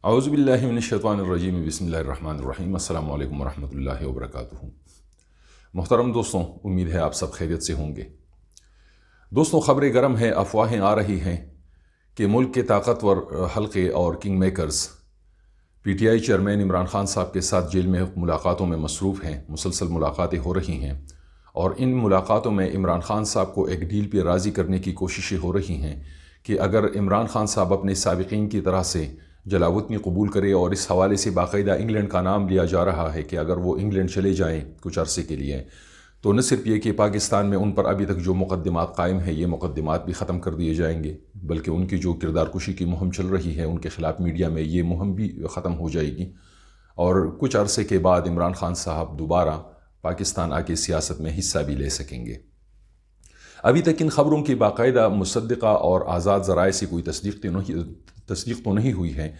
اعوذ باللہ من الشیطان الرجیم، بسم اللہ الرحمن الرحیم۔ السلام علیکم ورحمۃ اللہ وبرکاتہ۔ محترم دوستوں، امید ہے آپ سب خیریت سے ہوں گے۔ دوستوں، خبریں گرم ہیں، افواہیں آ رہی ہیں کہ ملک کے طاقتور حلقے اور king makers P T I chairman Imran Khan صاحب کے ساتھ جیل میں ملاقاتوں میں مصروف ہیں، مسلسل ملاقاتیں ہو رہی ہیں، اور ان ملاقاتوں میں عمران خان صاحب کو ایک ڈیل پہ راضی کرنے کی کوششیں ہو رہی ہیں کہ اگر عمران خان صاحب اپنے سابقین کی طرح سے جلاوطنی قبول کرے، اور اس حوالے سے باقاعدہ انگلینڈ کا نام لیا جا رہا ہے کہ اگر وہ انگلینڈ چلے جائیں کچھ عرصے کے لیے تو نہ صرف یہ کہ پاکستان میں ان پر ابھی تک جو مقدمات قائم ہیں یہ مقدمات بھی ختم کر دیے جائیں گے، بلکہ ان کی جو کردار کشی کی مہم چل رہی ہے ان کے خلاف میڈیا میں یہ مہم بھی ختم ہو جائے گی، اور کچھ عرصے کے بعد عمران خان صاحب دوبارہ پاکستان آ کے سیاست میں حصہ بھی لے سکیں گے۔ ابھی تک ان خبروں کی باقاعدہ مصدقہ اور آزاد ذرائع سے کوئی تصدیق تو نہیں ہوئی ہے،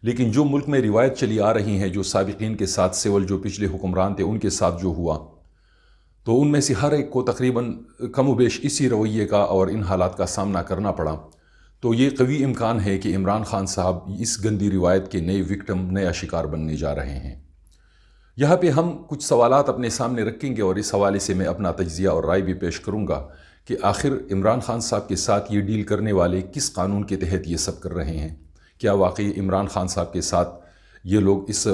لیکن جو ملک میں روایت چلی آ رہی ہیں، جو سابقین کے ساتھ سول جو پچھلے حکمران تھے ان کے ساتھ جو ہوا، تو ان میں سے ہر ایک کو تقریباً کم و بیش اسی رویے کا اور ان حالات کا سامنا کرنا پڑا۔ تو یہ قوی امکان ہے کہ عمران خان صاحب اس گندی روایت کے نئے وکٹم، نیا شکار بننے جا رہے ہیں۔ یہاں پہ ہم کچھ سوالات اپنے سامنے رکھیں گے، اور اس حوالے سے میں اپنا تجزیہ اور رائے بھی پیش کروں گا کہ آخر عمران خان صاحب کے ساتھ یہ ڈیل کرنے والے کس قانون کے تحت یہ سب کر رہے ہیں؟ کیا واقعی عمران خان صاحب کے ساتھ یہ لوگ اس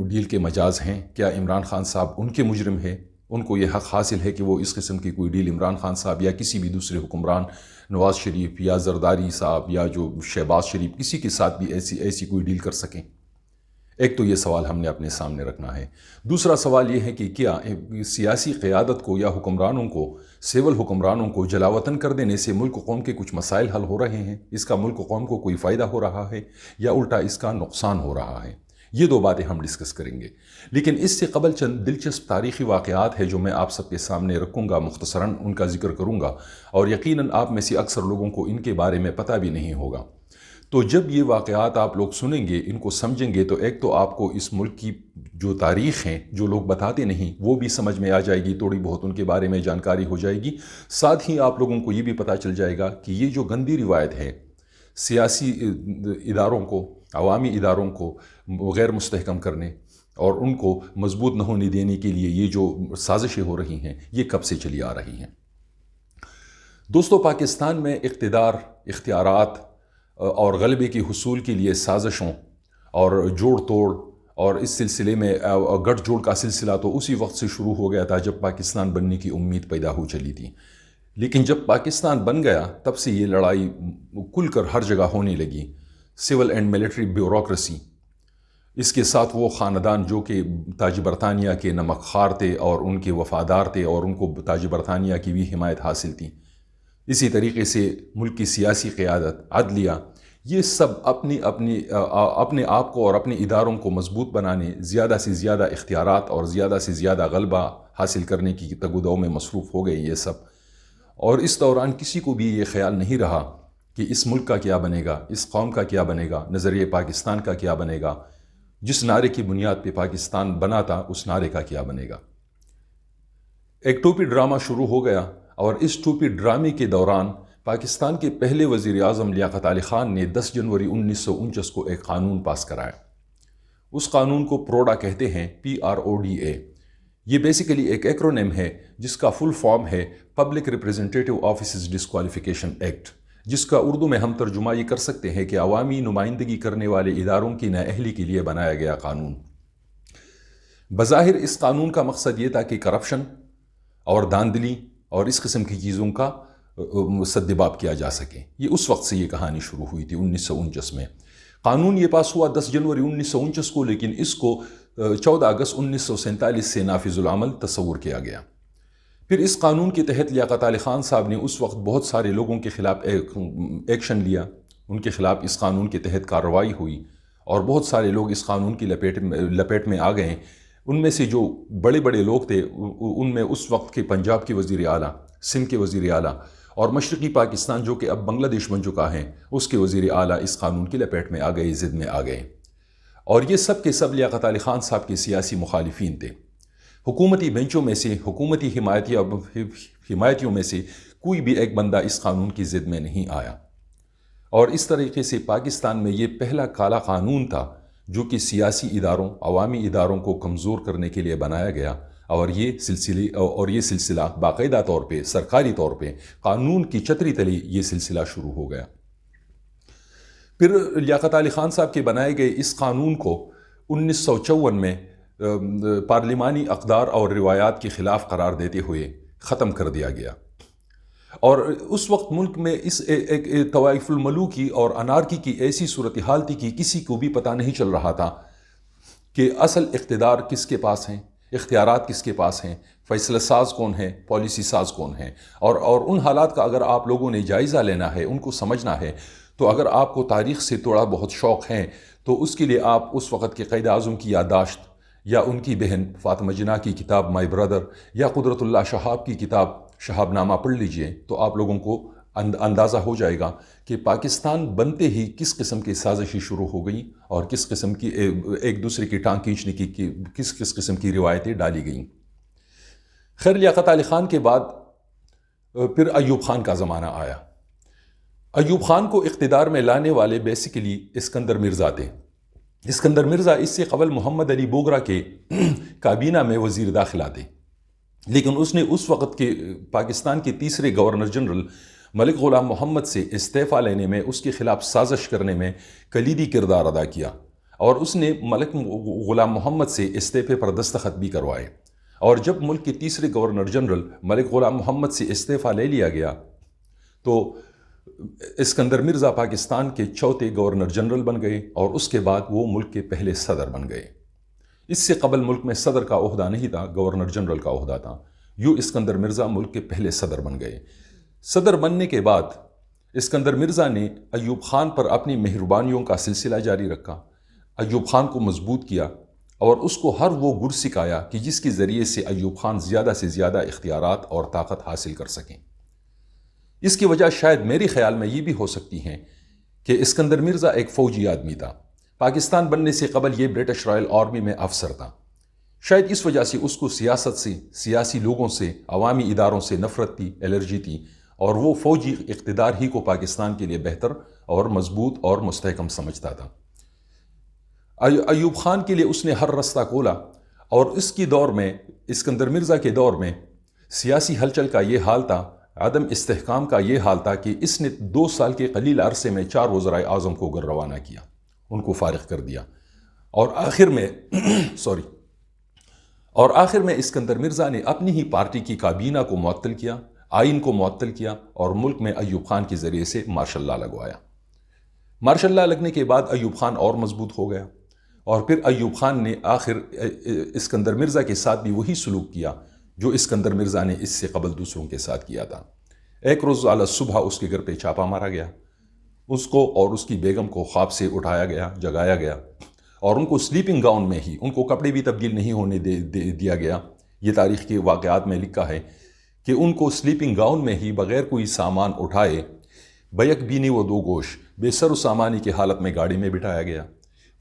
ڈیل کے مجاز ہیں؟ کیا عمران خان صاحب ان کے مجرم ہیں؟ ان کو یہ حق حاصل ہے کہ وہ اس قسم کی کوئی ڈیل عمران خان صاحب یا کسی بھی دوسرے حکمران، نواز شریف یا زرداری صاحب یا جو شہباز شریف، کسی کے ساتھ بھی ایسی کوئی ڈیل کر سکیں؟ ایک تو یہ سوال ہم نے اپنے سامنے رکھنا ہے۔ دوسرا سوال یہ ہے کہ کیا سیاسی قیادت کو یا حکمرانوں کو، سول حکمرانوں کو جلاوطن کر دینے سے ملک و قوم کے کچھ مسائل حل ہو رہے ہیں؟ اس کا ملک و قوم کو کوئی فائدہ ہو رہا ہے یا الٹا اس کا نقصان ہو رہا ہے؟ یہ دو باتیں ہم ڈسکس کریں گے، لیکن اس سے قبل چند دلچسپ تاریخی واقعات ہیں جو میں آپ سب کے سامنے رکھوں گا، مختصراً ان کا ذکر کروں گا، اور یقیناً آپ میں سے اکثر لوگوں کو ان کے بارے میں پتہ بھی نہیں ہوگا۔ تو جب یہ واقعات آپ لوگ سنیں گے، ان کو سمجھیں گے، تو ایک تو آپ کو اس ملک کی جو تاریخ ہیں جو لوگ بتاتے نہیں وہ بھی سمجھ میں آ جائے گی، تھوڑی بہت ان کے بارے میں جانکاری ہو جائے گی۔ ساتھ ہی آپ لوگوں کو یہ بھی پتہ چل جائے گا کہ یہ جو گندی روایت ہے سیاسی اداروں کو، عوامی اداروں کو غیر مستحکم کرنے اور ان کو مضبوط نہ ہونے دینے کے لیے یہ جو سازشیں ہو رہی ہیں یہ کب سے چلی آ رہی ہیں۔ دوستو، پاکستان میں اقتدار، اختیارات اور غلبے کے حصول کے لیے سازشوں اور جوڑ توڑ اور اس سلسلے میں گٹھ جوڑ کا سلسلہ تو اسی وقت سے شروع ہو گیا تھا جب پاکستان بننے کی امید پیدا ہو چلی تھی، لیکن جب پاکستان بن گیا تب سے یہ لڑائی کھل کر ہر جگہ ہونے لگی۔ سول اینڈ ملٹری بیوروکریسی، اس کے ساتھ وہ خاندان جو کہ تاج برطانیہ کے نمک خوار تھے اور ان کے وفادار تھے اور ان کو تاج برطانیہ کی بھی حمایت حاصل تھی، اسی طریقے سے ملک کی سیاسی قیادت، عدلیہ، یہ سب اپنے آپ کو اور اپنے اداروں کو مضبوط بنانے، زیادہ سے زیادہ اختیارات اور زیادہ سے زیادہ غلبہ حاصل کرنے کی تگ و دو میں مصروف ہو گئے یہ سب۔ اور اس دوران کسی کو بھی یہ خیال نہیں رہا کہ اس ملک کا کیا بنے گا، اس قوم کا کیا بنے گا، نظریہ پاکستان کا کیا بنے گا، جس نعرے کی بنیاد پہ پاکستان بنا تھا اس نعرے کا کیا بنے گا۔ ایک ٹوپی ڈرامہ شروع ہو گیا، اور اس ٹوپی ڈرامے کے دوران پاکستان کے پہلے وزیر اعظم لیاقت علی خان نے 10 جنوری 1949 کو ایک قانون پاس کرایا۔ اس قانون کو پروڈا کہتے ہیں، PRODA۔ یہ بیسیکلی ایک ایکرونیم ہے جس کا فل فارم ہے public representative offices disqualification act, جس کا اردو میں ہم ترجمہ یہ کر سکتے ہیں کہ عوامی نمائندگی کرنے والے اداروں کی نااہلی کے لیے بنایا گیا قانون۔ بظاہر اس قانون کا مقصد یہ تھا کہ کرپشن اور دھاندلی اور اس قسم کی چیزوں کا سدباب کیا جا سکے۔ یہ اس وقت سے یہ کہانی شروع ہوئی تھی 1949 میں۔ قانون یہ پاس ہوا 10 جنوری 1949 کو، لیکن اس کو 14 اگست 1947 سے نافذ العمل تصور کیا گیا۔ پھر اس قانون کے تحت لیاقت علی خان صاحب نے اس وقت بہت سارے لوگوں کے خلاف ایکشن لیا، ان کے خلاف اس قانون کے تحت کارروائی ہوئی، اور بہت سارے لوگ اس قانون کی لپیٹ میں آ گئے۔ ان میں سے جو بڑے بڑے لوگ تھے ان میں اس وقت کے پنجاب کے وزیر اعلیٰ، سندھ کے وزیر اعلیٰ اور مشرقی پاکستان جو کہ اب بنگلہ دیش بن چکا ہے اس کے وزیر اعلیٰ اس قانون کی لپیٹ میں آ گئے، ضد میں آ گئے، اور یہ سب کے سب لیاقت علی خان صاحب کے سیاسی مخالفین تھے۔ حکومتی بینچوں میں سے، حکومتی حمایتیوں میں سے کوئی بھی ایک بندہ اس قانون کی ضد میں نہیں آیا، اور اس طریقے سے پاکستان میں یہ پہلا کالا قانون تھا جو کہ سیاسی اداروں، عوامی اداروں کو کمزور کرنے کے لیے بنایا گیا، اور یہ سلسلہ باقاعدہ طور پہ سرکاری طور پہ قانون کی چھتری تلے یہ سلسلہ شروع ہو گیا۔ پھر لیاقت علی خان صاحب کے بنائے گئے اس قانون کو 1954 میں پارلیمانی اقدار اور روایات کے خلاف قرار دیتے ہوئے ختم کر دیا گیا، اور اس وقت ملک میں اس ایک طوائف الملوکی اور انارکی کی ایسی صورتحال تھی کہ کسی کو بھی پتہ نہیں چل رہا تھا کہ اصل اقتدار کس کے پاس ہیں، اختیارات کس کے پاس ہیں، فیصلہ ساز کون ہے، پالیسی ساز کون ہے۔ اور ان حالات کا اگر آپ لوگوں نے جائزہ لینا ہے، ان کو سمجھنا ہے، تو اگر آپ کو تاریخ سے تھوڑا بہت شوق ہے تو اس کے لیے آپ اس وقت کے قائد اعظم کی یادداشت، یا ان کی بہن فاطمہ جناح کی کتاب مائی بردر، یا قدرت اللہ شہاب کی کتاب شہاب نامہ پڑھ لیجئے، تو آپ لوگوں کو اندازہ ہو جائے گا کہ پاکستان بنتے ہی کس قسم کی سازشیں شروع ہو گئیں، اور کس قسم کی ایک دوسرے کی ٹانگ کھینچنے کی کس قسم کی روایتیں ڈالی گئیں۔ خیر، لیاقت علی خان کے بعد پھر ایوب خان کا زمانہ آیا۔ ایوب خان کو اقتدار میں لانے والے بیسیکلی اسکندر مرزا تھے۔ اسکندر مرزا اس سے قبل محمد علی بوگرا کے کابینہ میں وزیر داخلہ تھے، لیکن اس نے اس وقت کے پاکستان کے تیسرے گورنر جنرل ملک غلام محمد سے استعفیٰ لینے میں، اس کے خلاف سازش کرنے میں کلیدی کردار ادا کیا، اور اس نے ملک غلام محمد سے استعفے پر دستخط بھی کروائے۔ اور جب ملک کے تیسرے گورنر جنرل ملک غلام محمد سے استعفیٰ لے لیا گیا تو اسکندر مرزا پاکستان کے چوتھے گورنر جنرل بن گئے، اور اس کے بعد وہ ملک کے پہلے صدر بن گئے۔ اس سے قبل ملک میں صدر کا عہدہ نہیں تھا، گورنر جنرل کا عہدہ تھا۔ یوں اسکندر مرزا ملک کے پہلے صدر بن گئے۔ صدر بننے کے بعد اسکندر مرزا نے ایوب خان پر اپنی مہربانیوں کا سلسلہ جاری رکھا، ایوب خان کو مضبوط کیا، اور اس کو ہر وہ گر سکھایا کہ جس کے ذریعے سے ایوب خان زیادہ سے زیادہ اختیارات اور طاقت حاصل کر سکیں۔ اس کی وجہ شاید میرے خیال میں یہ بھی ہو سکتی ہیں کہ اسکندر مرزا ایک فوجی آدمی تھا، پاکستان بننے سے قبل یہ برٹش رائل آرمی میں افسر تھا۔ شاید اس وجہ سے اس کو سیاست سے، سیاسی لوگوں سے، عوامی اداروں سے نفرت تھی، الرجی تھی، اور وہ فوجی اقتدار ہی کو پاکستان کے لیے بہتر اور مضبوط اور مستحکم سمجھتا تھا۔ ایوب خان کے لیے اس نے ہر رستہ کھولا، اور اس کی دور میں، اسکندر مرزا کے دور میں سیاسی ہلچل کا یہ حال تھا، عدم استحکام کا یہ حال تھا کہ اس نے 2 سال کے قلیل عرصے میں 4 وزرائے اعظم کو گھر روانہ کیا، ان کو فارغ کر دیا، اور آخر میں اسکندر مرزا نے اپنی ہی پارٹی کی کابینہ کو معطل کیا، آئین کو معطل کیا، اور ملک میں ایوب خان کے ذریعے سے مارشل لا لگوایا۔ مارشل لا لگنے کے بعد ایوب خان اور مضبوط ہو گیا، اور پھر ایوب خان نے آخر اسکندر مرزا کے ساتھ بھی وہی سلوک کیا جو اسکندر مرزا نے اس سے قبل دوسروں کے ساتھ کیا تھا۔ ایک روز اعلی صبح اس کے گھر پہ چھاپا مارا گیا، اس کو اور اس کی بیگم کو خواب سے اٹھایا گیا، جگایا گیا، اور ان کو سلیپنگ گاؤن میں ہی، ان کو کپڑے بھی تبدیل نہیں ہونے دیا گیا۔ یہ تاریخ کے واقعات میں لکھا ہے کہ ان کو سلیپنگ گاؤن میں ہی بغیر کوئی سامان اٹھائے بیک بینی و 2 گوش بے سر و سامانی کی حالت میں گاڑی میں بٹھایا گیا،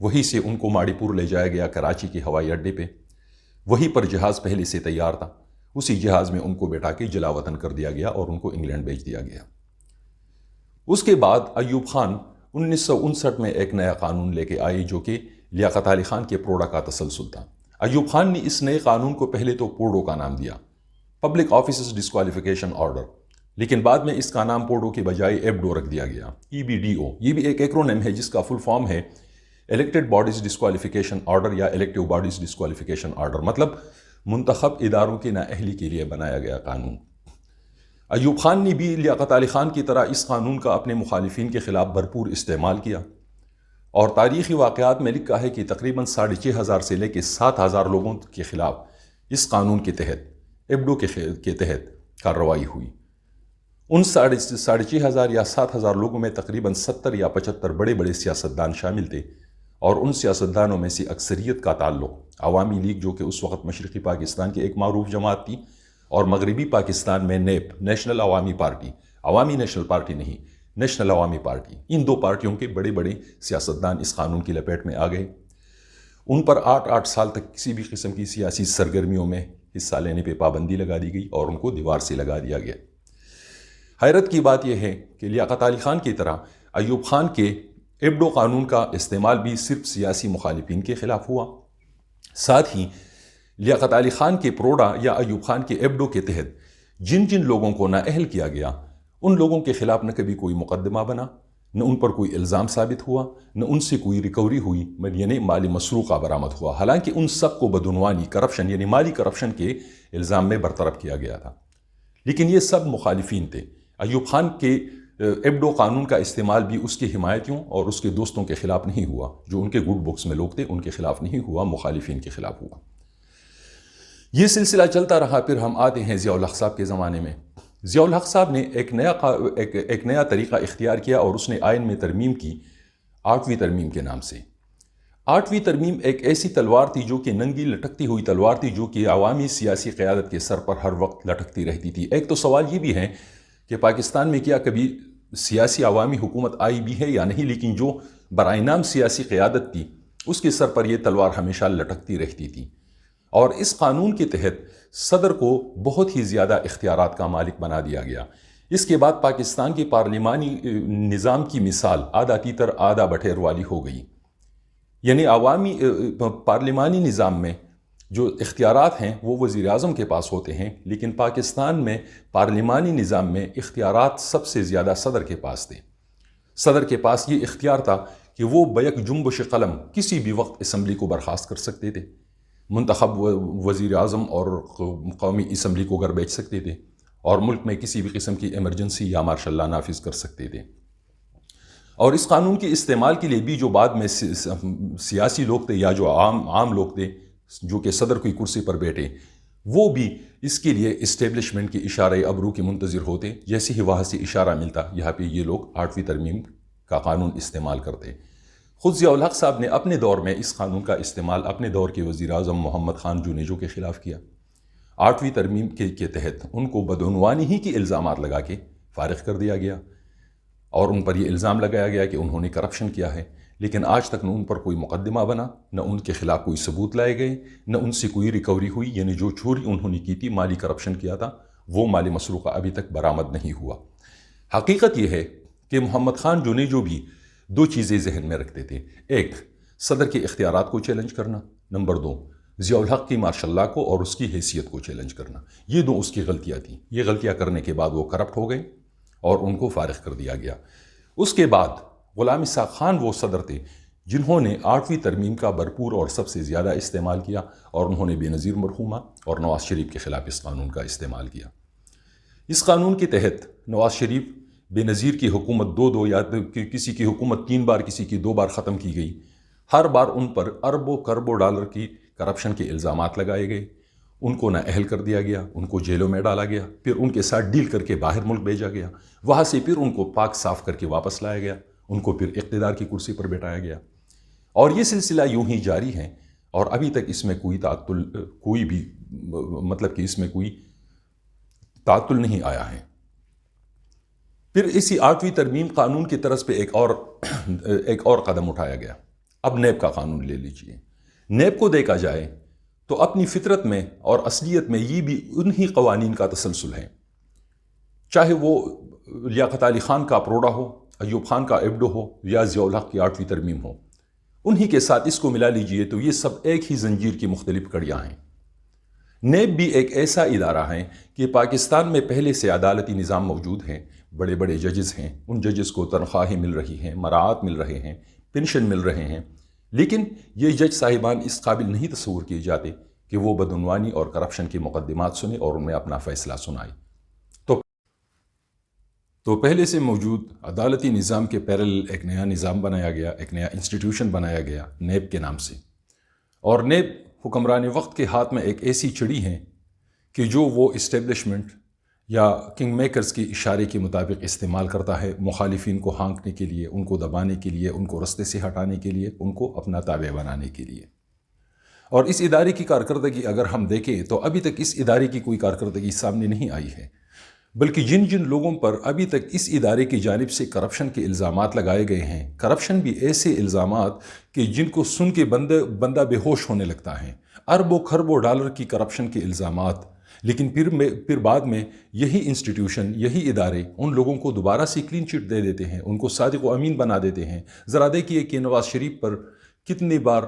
وہیں سے ان کو ماڑی پور لے جایا گیا کراچی کے ہوائی اڈے پہ، وہیں پر جہاز پہلے سے تیار تھا، اسی جہاز میں ان کو بٹھا کے جلا وطن کر دیا گیا اور ان کو انگلینڈ بھیج دیا گیا۔ اس کے بعد ایوب خان 1959 میں ایک نیا قانون لے کے آئے جو کہ لیاقت علی خان کے پروڑا کا تسلسل تھا۔ ایوب خان نے اس نئے قانون کو پہلے تو پوڈو کا نام دیا، پبلک آفیسز ڈسکوالیفیکیشن آرڈر، لیکن بعد میں اس کا نام پوڈو کے بجائے ایبڈو رکھ دیا گیا، EBDO۔ یہ بھی ایک ایکرونیم ہے جس کا فل فارم ہے الیکٹڈ باڈیز ڈسکوالیفیکیشن آرڈر یا الیکٹیو باڈیز ڈسکوالیفیکیشن آرڈر، مطلب منتخب اداروں کی نااہلی کے لیے بنایا گیا قانون۔ ایوب خان نے بھی لیاقت علی خان کی طرح اس قانون کا اپنے مخالفین کے خلاف بھرپور استعمال کیا، اور تاریخی واقعات میں لکھا ہے کہ تقریباً 6,500 سے لے کے 7,000 لوگوں کے خلاف اس قانون کے تحت، ایبڈو کے تحت کارروائی ہوئی۔ ان 6,500 یا 7,000 لوگوں میں تقریباً 70 یا 75 بڑے بڑے سیاستدان شامل تھے، اور ان سیاستدانوں میں سے اکثریت کا تعلق عوامی لیگ، جو کہ اس وقت مشرقی پاکستان کی ایک معروف جماعت تھی، اور مغربی پاکستان میں نیپ، نیشنل عوامی پارٹی، عوامی نیشنل پارٹی نہیں، نیشنل عوامی پارٹی، ان 2 پارٹیوں کے بڑے بڑے سیاستدان اس قانون کی لپیٹ میں آ گئے۔ ان پر 8 سال تک کسی بھی قسم کی سیاسی سرگرمیوں میں حصہ لینے پہ پابندی لگا دی گئی، اور ان کو دیوار سے لگا دیا گیا۔ حیرت کی بات یہ ہے کہ لیاقت علی خان کی طرح ایوب خان کے ایبڈو قانون کا استعمال بھی صرف سیاسی مخالفین کے خلاف ہوا۔ ساتھ ہی لیاقت علی خان کے پروڈا یا ایوب خان کے ایبڈو کے تحت جن جن لوگوں کو نااہل کیا گیا، ان لوگوں کے خلاف نہ کبھی کوئی مقدمہ بنا، نہ ان پر کوئی الزام ثابت ہوا، نہ ان سے کوئی ریکوری ہوئی، یعنی مالی مسروقہ برآمد ہوا، حالانکہ ان سب کو بدعنوانی کرپشن یعنی مالی کرپشن کے الزام میں برطرف کیا گیا تھا۔ لیکن یہ سب مخالفین تھے۔ ایوب خان کے ایبڈو قانون کا استعمال بھی اس کے حمایتیوں اور اس کے دوستوں کے خلاف نہیں ہوا، جو ان کے گڈ بکس میں لوگ تھے ان کے خلاف نہیں ہوا، مخالفین کے خلاف ہوا۔ یہ سلسلہ چلتا رہا۔ پھر ہم آتے ہیں ضیاء الحق صاحب کے زمانے میں۔ ضیاء الحق صاحب نے ایک نیا طریقہ اختیار کیا اور اس نے آئین میں ترمیم کی، 8ویں ترمیم کے نام سے۔ 8ویں ترمیم ایک ایسی تلوار تھی جو کہ ننگی لٹکتی ہوئی تلوار تھی، جو کہ عوامی سیاسی قیادت کے سر پر ہر وقت لٹکتی رہتی تھی۔ ایک تو سوال یہ بھی ہے کہ پاکستان میں کیا کبھی سیاسی عوامی حکومت آئی بھی ہے یا نہیں، لیکن جو برائے نام سیاسی قیادت تھی اس کے سر پر یہ تلوار ہمیشہ لٹکتی رہتی تھی۔ اور اس قانون کے تحت صدر کو بہت ہی زیادہ اختیارات کا مالک بنا دیا گیا۔ اس کے بعد پاکستان کے پارلیمانی نظام کی مثال آدھا تیتر آدھا بٹیر والی ہو گئی، یعنی عوامی پارلیمانی نظام میں جو اختیارات ہیں وہ وزیر اعظم کے پاس ہوتے ہیں، لیکن پاکستان میں پارلیمانی نظام میں اختیارات سب سے زیادہ صدر کے پاس تھے۔ صدر کے پاس یہ اختیار تھا کہ وہ بیک جنبش قلم کسی بھی وقت اسمبلی کو برخاست کر سکتے تھے، منتخب وزیر اعظم اور قومی اسمبلی کو گھر بیچ سکتے تھے، اور ملک میں کسی بھی قسم کی ایمرجنسی یا مارشل لا نافذ کر سکتے تھے۔ اور اس قانون کے استعمال کے لیے بھی جو بعد میں سیاسی لوگ تھے یا جو عام لوگ تھے جو کہ صدر کی کرسی پر بیٹھے، وہ بھی اس کے لیے اسٹیبلشمنٹ کے اشارہ ابرو کے منتظر ہوتے۔ جیسے ہی وہاں سے اشارہ ملتا، یہاں پہ یہ لوگ 8ویں ترمیم کا قانون استعمال کرتے۔ خود ضیاء الحق صاحب نے اپنے دور میں اس قانون کا استعمال اپنے دور کے وزیر اعظم محمد خان جونیجو کے خلاف کیا۔ 8ویں ترمیم کے تحت ان کو بدعنوانی ہی کے الزامات لگا کے فارغ کر دیا گیا، اور ان پر یہ الزام لگایا گیا کہ انہوں نے کرپشن کیا ہے، لیکن آج تک نہ ان پر کوئی مقدمہ بنا، نہ ان کے خلاف کوئی ثبوت لائے گئے، نہ ان سے کوئی ریکوری ہوئی، یعنی جو چوری انہوں نے کی تھی، مالی کرپشن کیا تھا، وہ مالی مسروقہ ابھی تک برآمد نہیں ہوا۔ حقیقت یہ ہے کہ محمد خان جونیجو بھی 2 چیزیں ذہن میں رکھتے تھے، ایک صدر کے اختیارات کو چیلنج کرنا، نمبر 2 ضیاء الحق کی ماشاء اللہ کو اور اس کی حیثیت کو چیلنج کرنا۔ یہ 2 اس کی غلطیاں تھیں۔ یہ غلطیاں کرنے کے بعد وہ کرپٹ ہو گئے اور ان کو فارغ کر دیا گیا۔ اس کے بعد غلام اسحاق خان وہ صدر تھے جنہوں نے 8ویں ترمیم کا بھرپور اور سب سے زیادہ استعمال کیا، اور انہوں نے بے نظیر مرحومہ اور نواز شریف کے خلاف اس قانون کا استعمال کیا۔ اس قانون کے تحت نواز شریف بے نظیر کی حکومت 2 یا کسی کی حکومت 3 بار، کسی کی 2 بار ختم کی گئی۔ ہر بار ان پر اربوں کربوں ڈالر کی کرپشن کے الزامات لگائے گئے، ان کو نااہل کر دیا گیا، ان کو جیلوں میں ڈالا گیا، پھر ان کے ساتھ ڈیل کر کے باہر ملک بھیجا گیا، وہاں سے پھر ان کو پاک صاف کر کے واپس لایا گیا، ان کو پھر اقتدار کی کرسی پر بٹھایا گیا، اور یہ سلسلہ یوں ہی جاری ہے، اور ابھی تک اس میں کوئی تعطل اس میں کوئی تعطل نہیں آیا ہے۔ پھر اسی 8ویں ترمیم قانون کی طرز پہ ایک اور قدم اٹھایا گیا۔ اب نیب کا قانون لے لیجئے۔ نیب کو دیکھا جائے تو اپنی فطرت میں اور اصلیت میں یہ بھی انہی قوانین کا تسلسل ہے، چاہے وہ لیاقت علی خان کا پروڈا ہو، ایوب خان کا ایبڈو ہو، یا ضیاء الحق کی 8ویں ترمیم ہو، انہی کے ساتھ اس کو ملا لیجئے تو یہ سب ایک ہی زنجیر کی مختلف کڑیاں ہیں۔ نیب بھی ایک ایسا ادارہ ہے کہ پاکستان میں پہلے سے عدالتی نظام موجود ہے، بڑے بڑے ججز ہیں، ان ججز کو تنخواہیں مل رہی ہیں، مراعات مل رہے ہیں، پینشن مل رہے ہیں، لیکن یہ جج صاحبان اس قابل نہیں تصور کیے جاتے کہ وہ بدعنوانی اور کرپشن کے مقدمات سنیں اور ان میں اپنا فیصلہ سنائے۔ تو پہلے سے موجود عدالتی نظام کے پیرالل ایک نیا نظام بنایا گیا، ایک نیا انسٹیٹیوشن بنایا گیا نیب کے نام سے، اور نیب حکمران وقت کے ہاتھ میں ایک ایسی چڑی ہے کہ جو وہ اسٹیبلشمنٹ یا کنگ میکرز کے اشارے کے مطابق استعمال کرتا ہے، مخالفین کو ہانکنے کے لیے، ان کو دبانے کے لیے، ان کو رستے سے ہٹانے کے لیے، ان کو اپنا تابع بنانے کے لیے۔ اور اس ادارے کی کارکردگی اگر ہم دیکھیں تو ابھی تک اس ادارے کی کوئی کارکردگی سامنے نہیں آئی ہے، بلکہ جن جن لوگوں پر ابھی تک اس ادارے کی جانب سے کرپشن کے الزامات لگائے گئے ہیں، کرپشن بھی ایسے الزامات کہ جن کو سن کے بندہ بے ہوش ہونے لگتا ہے، اربوں کھربوں ڈالر کی کرپشن کے الزامات، لیکن پھر بعد میں یہی انسٹیٹیوشن، یہی ادارے ان لوگوں کو دوبارہ سے کلین چٹ دے دیتے ہیں، ان کو صادق و امین بنا دیتے ہیں۔ ذرا دیکھیے کہ نواز شریف پر کتنی بار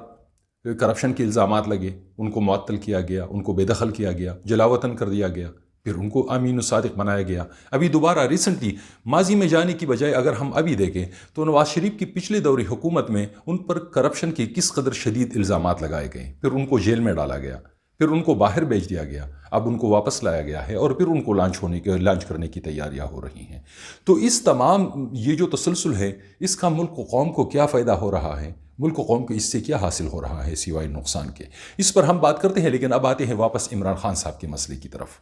کرپشن کے الزامات لگے، ان کو معطل کیا گیا، ان کو بے دخل کیا گیا، جلاوطن کر دیا گیا، پھر ان کو امین و صادق بنایا گیا۔ ابھی دوبارہ ریسنٹلی ماضی میں جانے کی بجائے اگر ہم ابھی دیکھیں تو نواز شریف کی پچھلے دوری حکومت میں ان پر کرپشن کے کس قدر شدید الزامات لگائے گئے، پھر ان کو جیل میں ڈالا گیا، پھر ان کو باہر بھیج دیا گیا، اب ان کو واپس لایا گیا ہے اور پھر ان کو لانچ کرنے کی تیاریاں ہو رہی ہیں۔ تو اس تمام یہ جو تسلسل ہے، اس کا ملک و قوم کو کیا فائدہ ہو رہا ہے، ملک و قوم کو اس سے کیا حاصل ہو رہا ہے سوائے نقصان کے، اس پر ہم بات کرتے ہیں۔ لیکن اب آتے ہیں واپس عمران خان صاحب کے مسئلے کی طرف۔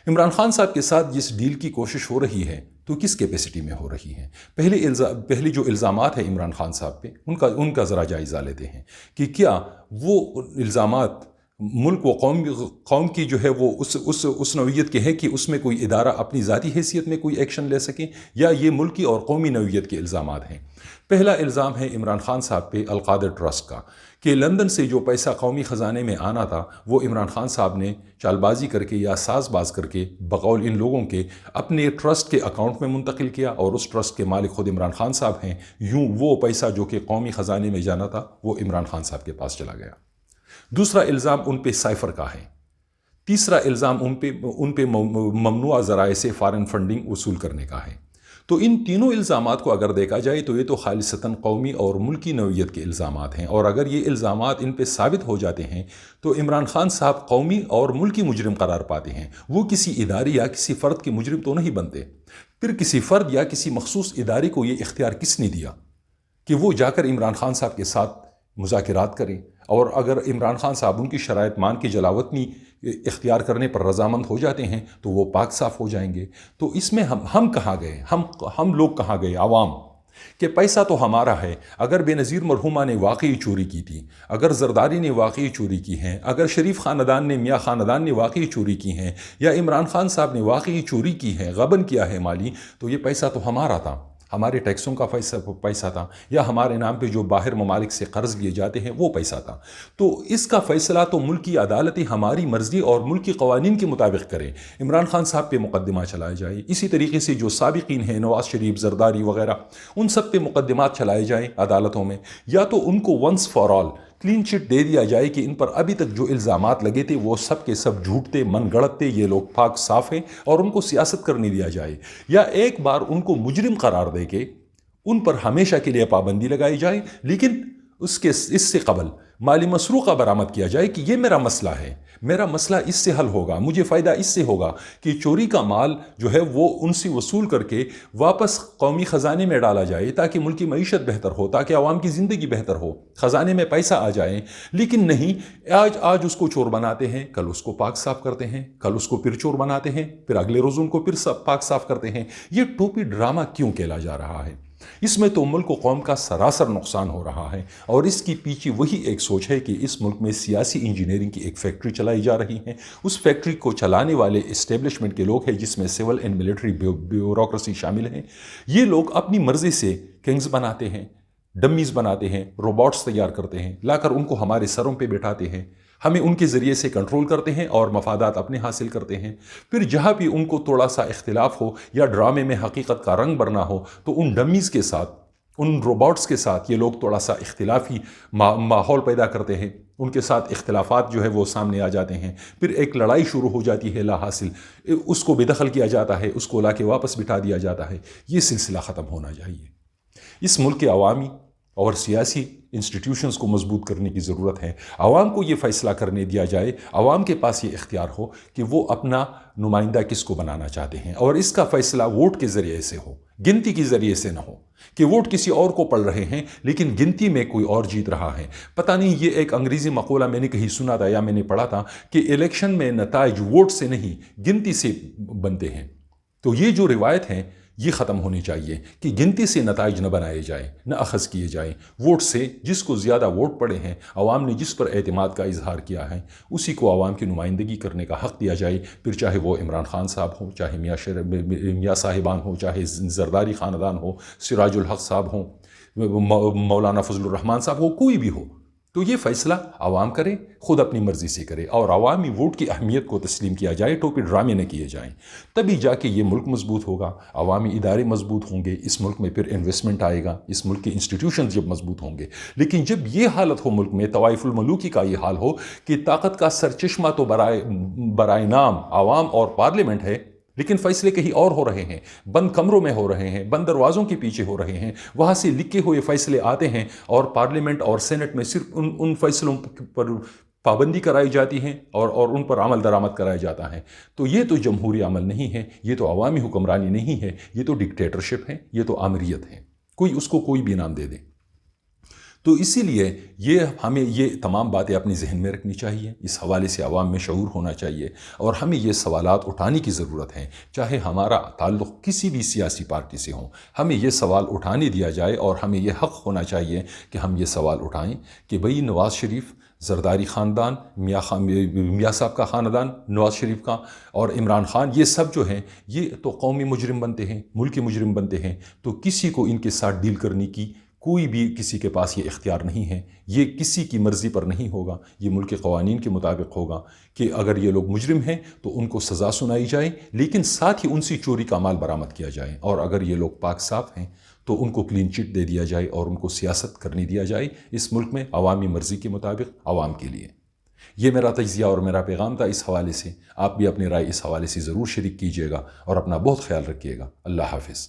عمران خان صاحب کے ساتھ جس ڈیل کی کوشش ہو رہی ہے تو کس کیپیسٹی میں ہو رہی ہے؟ پہلے جو الزامات ہیں عمران خان صاحب پہ، ان کا ذرا جائزہ لیتے ہیں کہ کیا وہ الزامات ملک و قوم کی جو ہے وہ اس نوعیت کے ہیں کہ اس میں کوئی ادارہ اپنی ذاتی حیثیت میں کوئی ایکشن لے سکے، یا یہ ملکی اور قومی نوعیت کے الزامات ہیں؟ پہلا الزام ہے عمران خان صاحب پہ القادر ٹرسٹ کا، کہ لندن سے جو پیسہ قومی خزانے میں آنا تھا وہ عمران خان صاحب نے چال بازی کر کے یا ساز باز کر کے بقول ان لوگوں کے اپنے ٹرسٹ کے اکاؤنٹ میں منتقل کیا، اور اس ٹرسٹ کے مالک خود عمران خان صاحب ہیں۔ یوں وہ پیسہ جو کہ قومی خزانے میں جانا تھا وہ عمران خان صاحب کے پاس چلا گیا۔ دوسرا الزام ان پہ سائفر کا ہے۔ تیسرا الزام ان پہ ممنوعہ ذرائع سے فارن فنڈنگ وصول کرنے کا ہے۔ تو ان تینوں الزامات کو اگر دیکھا جائے تو یہ تو خالصتاً قومی اور ملکی نوعیت کے الزامات ہیں، اور اگر یہ الزامات ان پہ ثابت ہو جاتے ہیں تو عمران خان صاحب قومی اور ملکی مجرم قرار پاتے ہیں۔ وہ کسی ادارے یا کسی فرد کے مجرم تو نہیں بنتے۔ پھر کسی فرد یا کسی مخصوص ادارے کو یہ اختیار کس نے دیا کہ وہ جا کر عمران خان صاحب کے ساتھ مذاکرات کریں، اور اگر عمران خان صاحب ان کی شرائط مان کے جلاوطنی اختیار کرنے پر رضامند ہو جاتے ہیں تو وہ پاک صاف ہو جائیں گے؟ تو اس میں ہم کہاں گئے، ہم لوگ کہاں گئے، عوام؟ کہ پیسہ تو ہمارا ہے۔ اگر بے نظیر مرحومہ نے واقعی چوری کی تھی، اگر زرداری نے واقعی چوری کی ہے، اگر شریف خاندان نے، میاں خاندان نے واقعی چوری کی ہیں، یا عمران خان صاحب نے واقعی چوری کی ہے، غبن کیا ہے مالی، تو یہ پیسہ تو ہمارا تھا، ہمارے ٹیکسوں کا پیسہ تھا، یا ہمارے نام پہ جو باہر ممالک سے قرض لیے جاتے ہیں وہ پیسہ تھا۔ تو اس کا فیصلہ تو ملکی عدالتیں ہماری مرضی اور ملکی قوانین کے مطابق کریں۔ عمران خان صاحب پہ مقدمہ چلایا جائے، اسی طریقے سے جو سابقین ہیں نواز شریف، زرداری وغیرہ، ان سب پہ مقدمات چلائے جائیں عدالتوں میں، یا تو ان کو once for all clean chit دے دیا جائے کہ ان پر ابھی تک جو الزامات لگے تھے وہ سب کے سب جھوٹ تھے، من گڑت تھے، یہ لوگ پاک صاف ہیں، اور ان کو سیاست کرنے دیا جائے، یا ایک بار ان کو مجرم قرار دے کے ان پر ہمیشہ کے لیے پابندی لگائی جائے، لیکن اس سے قبل مالی مسروقہ برآمد کیا جائے کہ یہ میرا مسئلہ ہے، میرا مسئلہ اس سے حل ہوگا، مجھے فائدہ اس سے ہوگا کہ چوری کا مال جو ہے وہ ان سے وصول کر کے واپس قومی خزانے میں ڈالا جائے، تاکہ ملکی معیشت بہتر ہو، تاکہ عوام کی زندگی بہتر ہو، خزانے میں پیسہ آ جائے۔ لیکن نہیں، آج اس کو چور بناتے ہیں، کل اس کو پاک صاف کرتے ہیں، کل اس کو پھر چور بناتے ہیں، پھر اگلے روز ان کو پھر پاک صاف کرتے ہیں۔ یہ ٹوپی ڈرامہ کیوں کھیلا جا رہا ہے؟ اس میں تو ملک و قوم کا سراسر نقصان ہو رہا ہے، اور اس کی پیچھے وہی ایک سوچ ہے کہ اس ملک میں سیاسی انجینئرنگ کی ایک فیکٹری چلائی جا رہی ہے۔ اس فیکٹری کو چلانے والے اسٹیبلشمنٹ کے لوگ ہیں، جس میں سول اینڈ ملٹری بیوروکریسی شامل ہیں۔ یہ لوگ اپنی مرضی سے کنگز بناتے ہیں، ڈمیز بناتے ہیں، روبوٹس تیار کرتے ہیں، لا کر ان کو ہمارے سروں پہ بٹھاتے ہیں، ہمیں ان کے ذریعے سے کنٹرول کرتے ہیں اور مفادات اپنے حاصل کرتے ہیں۔ پھر جہاں بھی ان کو تھوڑا سا اختلاف ہو یا ڈرامے میں حقیقت کا رنگ بھرنا ہو تو ان ڈمیز کے ساتھ، ان روبوٹس کے ساتھ یہ لوگ تھوڑا سا اختلافی ماحول پیدا کرتے ہیں، ان کے ساتھ اختلافات جو ہے وہ سامنے آ جاتے ہیں، پھر ایک لڑائی شروع ہو جاتی ہے لا حاصل، اس کو بے دخل کیا جاتا ہے، اس کو لا کے واپس بٹھا دیا جاتا ہے۔ یہ سلسلہ ختم ہونا چاہیے۔ اس ملک کے عوامی اور سیاسی انسٹیٹیوشنز کو مضبوط کرنے کی ضرورت ہے۔ عوام کو یہ فیصلہ کرنے دیا جائے، عوام کے پاس یہ اختیار ہو کہ وہ اپنا نمائندہ کس کو بنانا چاہتے ہیں، اور اس کا فیصلہ ووٹ کے ذریعے سے ہو، گنتی کے ذریعے سے نہ ہو کہ ووٹ کسی اور کو پڑ رہے ہیں لیکن گنتی میں کوئی اور جیت رہا ہے۔ پتہ نہیں، یہ ایک انگریزی مقولہ میں نے کہیں سنا تھا یا میں نے پڑھا تھا کہ الیکشن میں نتائج ووٹ سے نہیں گنتی سے بنتے ہیں۔ تو یہ جو روایت ہے یہ ختم ہونی چاہیے کہ گنتی سے نتائج نہ بنائے جائیں، نہ اخذ کیے جائیں، ووٹ سے جس کو زیادہ ووٹ پڑے ہیں، عوام نے جس پر اعتماد کا اظہار کیا ہے، اسی کو عوام کی نمائندگی کرنے کا حق دیا جائے، پھر چاہے وہ عمران خان صاحب ہوں، چاہے میاں صاحبان ہوں، چاہے زرداری خاندان ہو، سراج الحق صاحب ہوں، مولانا فضل الرحمان صاحب ہو، کوئی بھی ہو۔ تو یہ فیصلہ عوام کرے، خود اپنی مرضی سے کرے، اور عوامی ووٹ کی اہمیت کو تسلیم کیا جائے، ٹوپی ڈرامے نہ کیے جائیں، تبھی جا کے یہ ملک مضبوط ہوگا، عوامی ادارے مضبوط ہوں گے، اس ملک میں پھر انویسٹمنٹ آئے گا، اس ملک کے انسٹیٹیوشنز جب مضبوط ہوں گے۔ لیکن جب یہ حالت ہو ملک میں، طوائف الملوکی کا یہ حال ہو کہ طاقت کا سرچشمہ تو برائے نام عوام اور پارلیمنٹ ہے، لیکن فیصلے کہیں اور ہو رہے ہیں، بند کمروں میں ہو رہے ہیں، بند دروازوں کے پیچھے ہو رہے ہیں، وہاں سے لکھے ہوئے فیصلے آتے ہیں اور پارلیمنٹ اور سینٹ میں صرف ان فیصلوں پر پابندی کرائی جاتی ہیں اور ان پر عمل درآمد کرایا جاتا ہے۔ تو یہ تو جمہوری عمل نہیں ہے، یہ تو عوامی حکمرانی نہیں ہے، یہ تو ڈکٹیٹرشپ ہے، یہ تو آمریت ہے، اس کو کوئی بھی نام دے دے۔ تو اسی لیے ہمیں یہ تمام باتیں اپنے ذہن میں رکھنی چاہیے، اس حوالے سے عوام میں شعور ہونا چاہیے، اور ہمیں یہ سوالات اٹھانے کی ضرورت ہے، چاہے ہمارا تعلق کسی بھی سیاسی پارٹی سے ہو، ہمیں یہ سوال اٹھانے دیا جائے، اور ہمیں یہ حق ہونا چاہیے کہ ہم یہ سوال اٹھائیں کہ بھئی نواز شریف، زرداری خاندان، میاں صاحب کا خاندان نواز شریف کا، اور عمران خان، یہ سب جو ہیں یہ تو قومی مجرم بنتے ہیں، ملکی مجرم بنتے ہیں، تو کسی کو ان کے ساتھ ڈیل کرنے کی کوئی بھی کسی کے پاس یہ اختیار نہیں ہے، یہ کسی کی مرضی پر نہیں ہوگا، یہ ملک کے قوانین کے مطابق ہوگا کہ اگر یہ لوگ مجرم ہیں تو ان کو سزا سنائی جائے، لیکن ساتھ ہی ان سے چوری کا مال برآمد کیا جائے، اور اگر یہ لوگ پاک صاف ہیں تو ان کو کلین چٹ دے دیا جائے اور ان کو سیاست کرنے دیا جائے اس ملک میں عوامی مرضی کے مطابق، عوام کے لیے۔ یہ میرا تجزیہ اور میرا پیغام تھا اس حوالے سے۔ آپ بھی اپنی رائے اس حوالے سے ضرور شریک کیجیے گا، اور اپنا بہت خیال رکھیے گا۔ اللہ حافظ۔